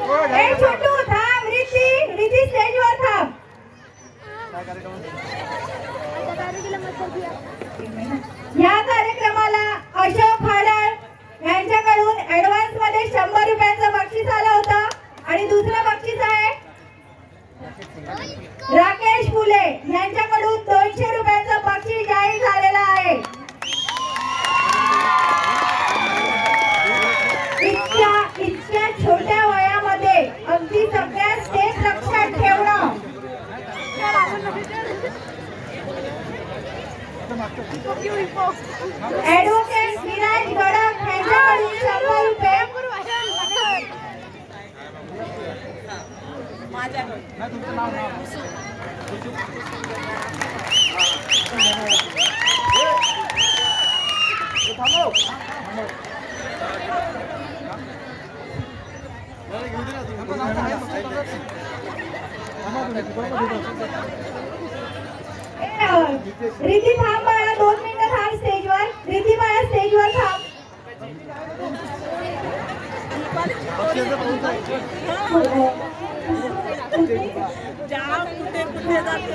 ए छोटू थांब, रिती स्टेजवर थांब। या कार्यक्रमाला अशोक खाडळ यांच्याकडून ऍडव्हान्स मध्ये 100 रुपयांचं बक्षीस आलं होतं आणि दुसरं बक्षीस आहे राकेश फुले यांच्याकडून 200 रुपयांचं बक्षीस जाहीर झालेलं आहे। इतक्या छोट्या वयामध्ये अगदी सगळ्या स्टेप लक्षात ठेवणं। ऍडव्होकेट विराज गडक यांच्याकडून 100 रुपये। रिती थांब बाळा, 2 मिनिटं थांब स्टेजवर। रिती बाळा स्टेजवर थांब। जा कुठे जाते